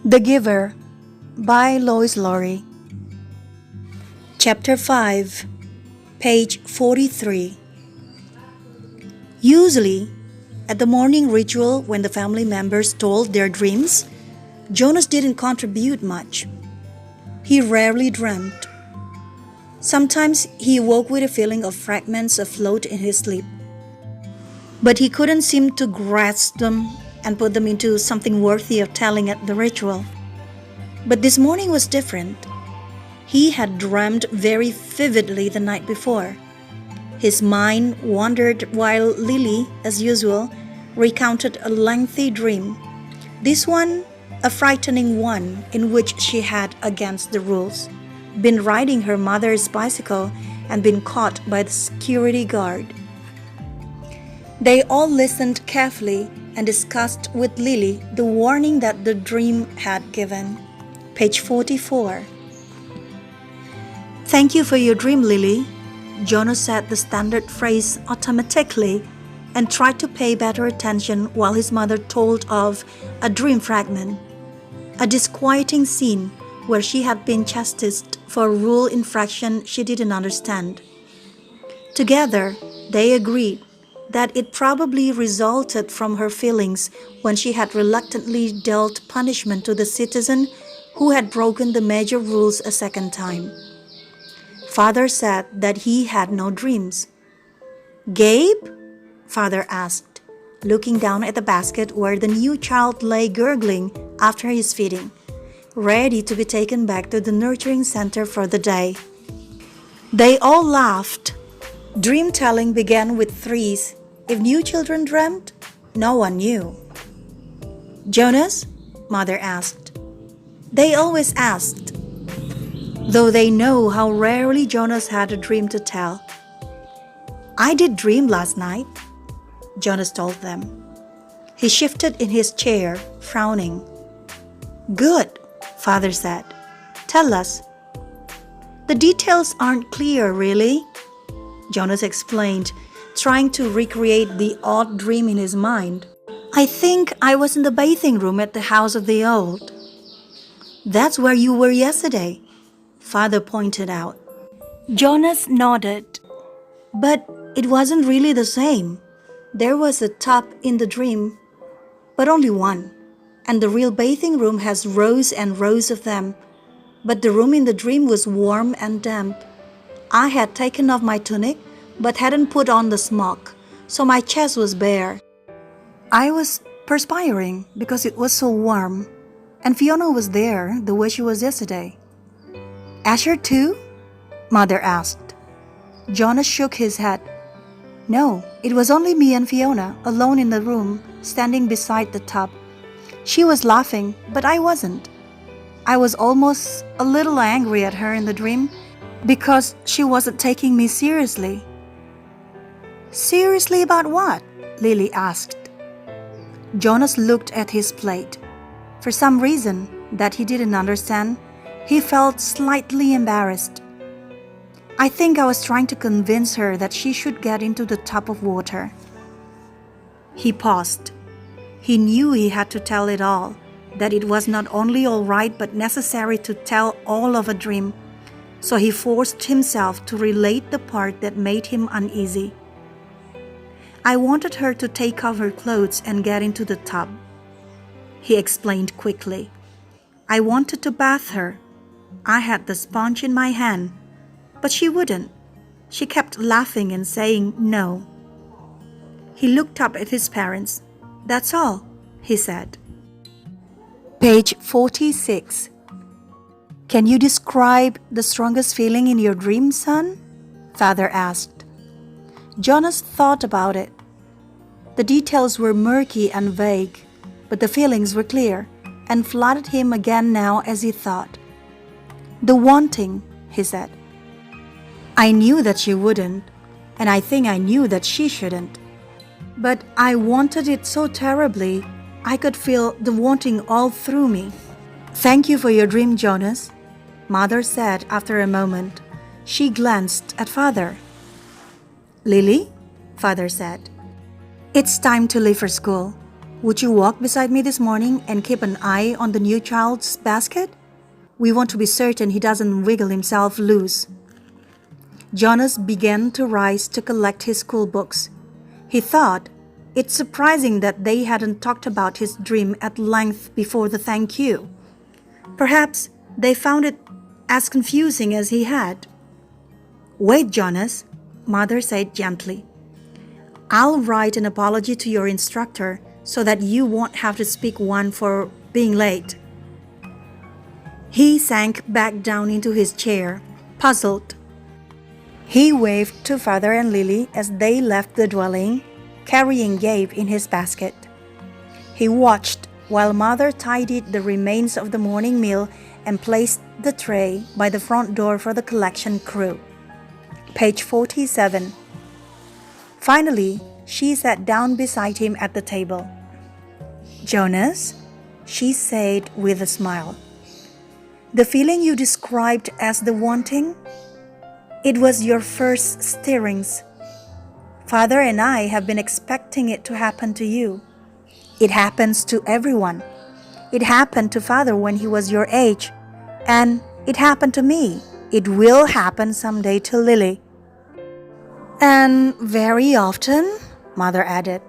The Giver by Lois Lowry. Chapter 5, page 43. Usually, at the morning ritual when the family members told their dreams, Jonas didn't contribute much. He rarely dreamt. Sometimes he awoke with a feeling of fragments afloat in his sleep. But he couldn't seem to grasp them and put them into something worthy of telling at the ritual. But this morning was different. He had dreamed very vividly the night before. His mind wandered while Lily, as usual, recounted a lengthy dream. This one, a frightening one in which she had, against the rules, been riding her mother's bicycle and been caught by the security guard. They all listened carefully and discussed with Lily the warning that the dream had given. Page 44. "Thank you for your dream, Lily." Jonas said the standard phrase automatically and tried to pay better attention while his mother told of a dream fragment, a disquieting scene where she had been chastised for a rule infraction she didn't understand. Together, they agreed that it probably resulted from her feelings when she had reluctantly dealt punishment to the citizen who had broken the major rules a second time. Father said that he had no dreams. "Gabe?" Father asked, looking down at the basket where the new child lay gurgling after his feeding, ready to be taken back to the nurturing center for the day. They all laughed. Dream-telling began with threes. If new children dreamt, no one knew. "Jonas?" Mother asked. They always asked, though they know how rarely Jonas had a dream to tell. "I did dream last night," Jonas told them. He shifted in his chair, frowning. "Good," Father said. "Tell us." "The details aren't clear, really," Jonas explained, trying to recreate the odd dream in his mind. "I think I was in the bathing room at the house of the old." "That's where you were yesterday," Father pointed out. Jonas nodded. "But it wasn't really the same. There was a tub in the dream, but only one. And the real bathing room has rows and rows of them. But the room in the dream was warm and damp. I had taken off my tunic, but hadn't put on the smock, so my chest was bare. I was perspiring because it was so warm, and Fiona was there the way she was yesterday." "Asher too?" Mother asked. Jonas shook his head. "No, it was only me and Fiona, alone in the room, standing beside the tub. She was laughing, but I wasn't. I was almost a little angry at her in the dream because she wasn't taking me seriously." "Seriously about what?" Lily asked. Jonas looked at his plate. For some reason that he didn't understand, he felt slightly embarrassed. "I think I was trying to convince her that she should get into the tub of water." He paused. He knew he had to tell it all, that it was not only all right but necessary to tell all of a dream, so he forced himself to relate the part that made him uneasy. "I wanted her to take off her clothes and get into the tub," he explained quickly. "I wanted to bath her. I had the sponge in my hand, but she wouldn't. She kept laughing and saying no." He looked up at his parents. "That's all," he said. Page 46. "Can you describe the strongest feeling in your dream, son?" Father asked. Jonas thought about it. The details were murky and vague, but the feelings were clear and flooded him again now as he thought. "The wanting," he said. "I knew that she wouldn't, and I think I knew that she shouldn't. But I wanted it so terribly, I could feel the wanting all through me." "Thank you for your dream, Jonas," Mother said after a moment. She glanced at Father. "Lily?" Father said. "It's time to leave for school. Would you walk beside me this morning and keep an eye on the new child's basket? We want to be certain he doesn't wiggle himself loose. Jonas began to rise to collect his school books. He thought, it's surprising that they hadn't talked about his dream at length before the thank you. Perhaps they found it as confusing as he had. Wait, Jonas, Mother said gently. I'll write an apology to your instructor so that you won't have to speak one for being late. He sank back down into his chair, puzzled. He waved to Father and Lily as they left the dwelling, carrying Gabe in his basket. He watched while Mother tidied the remains of the morning meal and placed the tray by the front door for the collection crew. Page 47. Finally, she sat down beside him at the table. Jonas, she said with a smile, the feeling you described as the wanting? It was your first stirrings. Father and I have been expecting it to happen to you. It happens to everyone. It happened to Father when he was your age, and it happened to me. It will happen someday to Lily. And very often, Mother added,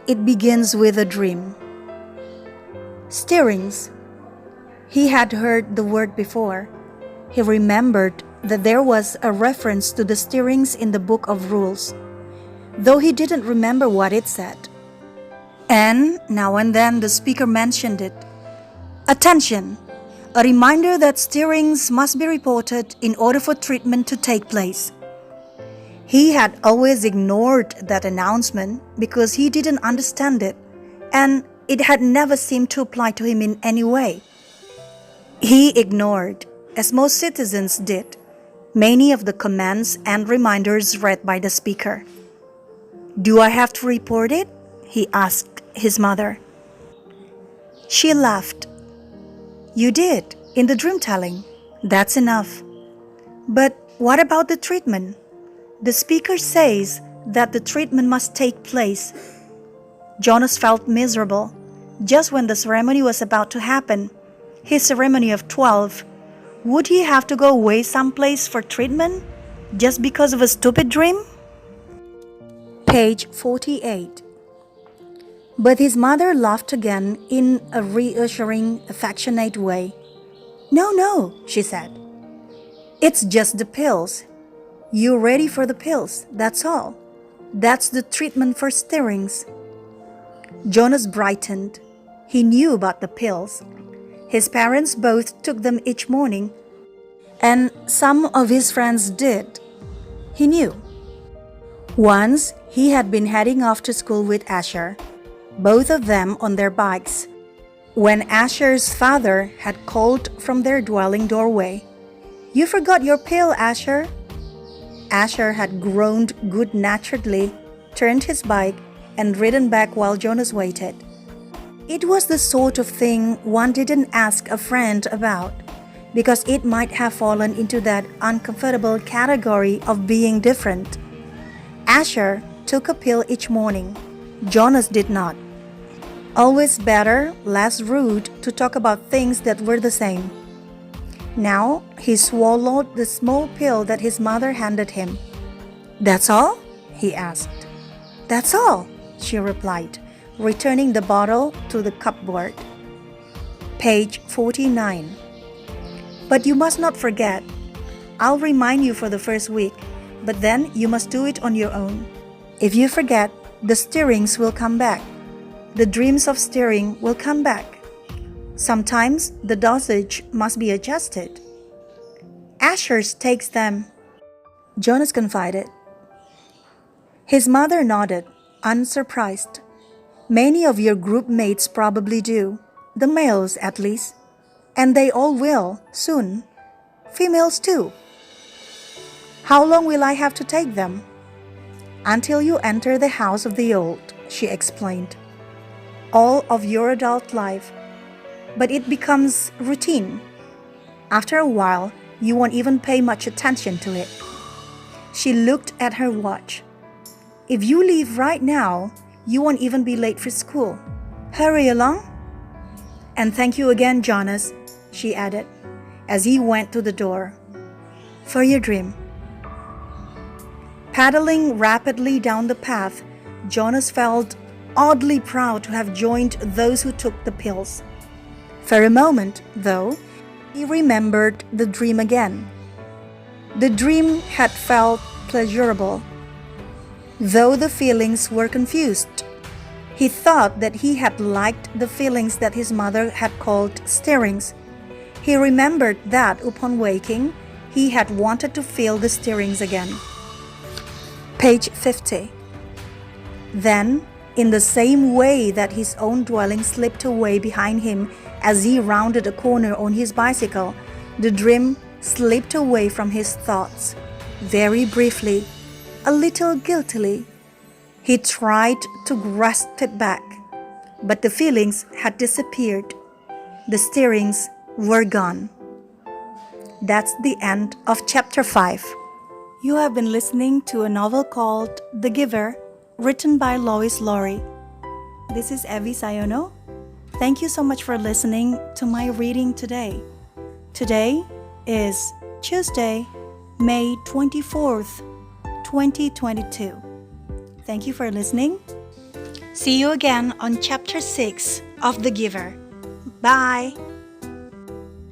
it begins with a dream. Stirrings. He had heard the word before. He remembered that there was a reference to the stirrings in the Book of Rules, though he didn't remember what it said. And now and then the speaker mentioned it. Attention! A reminder that stirrings must be reported in order for treatment to take place. He had always ignored that announcement because he didn't understand it, and it had never seemed to apply to him in any way. He ignored, as most citizens did, many of the commands and reminders read by the speaker. Do I have to report it? He asked his mother. She laughed. You did, in the dream telling. That's enough. But what about the treatment? The speaker says that the treatment must take place. Jonas felt miserable. Just when the ceremony was about to happen, his ceremony of 12, would he have to go away someplace for treatment just because of a stupid dream? Page 48. But his mother laughed again in a reassuring, affectionate way. No, she said. It's just the pills. You're ready for the pills, that's all. That's the treatment for stirrings. Jonas brightened. He knew about the pills. His parents both took them each morning, and some of his friends did. He knew. Once, he had been heading off to school with Asher, both of them on their bikes, when Asher's father had called from their dwelling doorway, You forgot your pill, Asher. Asher had groaned good-naturedly, turned his bike, and ridden back while Jonas waited. It was the sort of thing one didn't ask a friend about, because it might have fallen into that uncomfortable category of being different. Asher took a pill each morning. Jonas did not. Always better, less rude to talk about things that were the same. Now he swallowed the small pill that his mother handed him. That's all? He asked. That's all, she replied, returning the bottle to the cupboard. Page 49. But you must not forget. I'll remind you for the first week, but then you must do it on your own. If you forget, the stirrings will come back. The dreams of stirring will come back. Sometimes the dosage must be adjusted. Asher takes them, Jonas confided. His mother nodded, unsurprised. Many of your group mates probably do, the males at least, and they all will, soon. Females too. How long will I have to take them? Until you enter the house of the old, she explained. All of your adult life, but it becomes routine. After a while, you won't even pay much attention to it. She looked at her watch. If you leave right now, you won't even be late for school. Hurry along. And thank you again, Jonas, she added, as he went to the door. For your dream. Paddling rapidly down the path, Jonas felt oddly proud to have joined those who took the pills. For a moment, though, he remembered the dream again. The dream had felt pleasurable, though the feelings were confused. He thought that he had liked the feelings that his mother had called stirrings. He remembered that upon waking, he had wanted to feel the stirrings again. Page 50. Then, in the same way that his own dwelling slipped away behind him as he rounded a corner on his bicycle, the dream slipped away from his thoughts. Very briefly, a little guiltily. He tried to grasp it back, but the feelings had disappeared. The stirrings were gone. That's the end of chapter 5. You have been listening to a novel called The Giver, written by Lois Lowry. This is Evie Sayono. Thank you so much for listening to my reading today. Today is Tuesday, May 24th, 2022. Thank you for listening. See you again on chapter 6 of The Giver. Bye!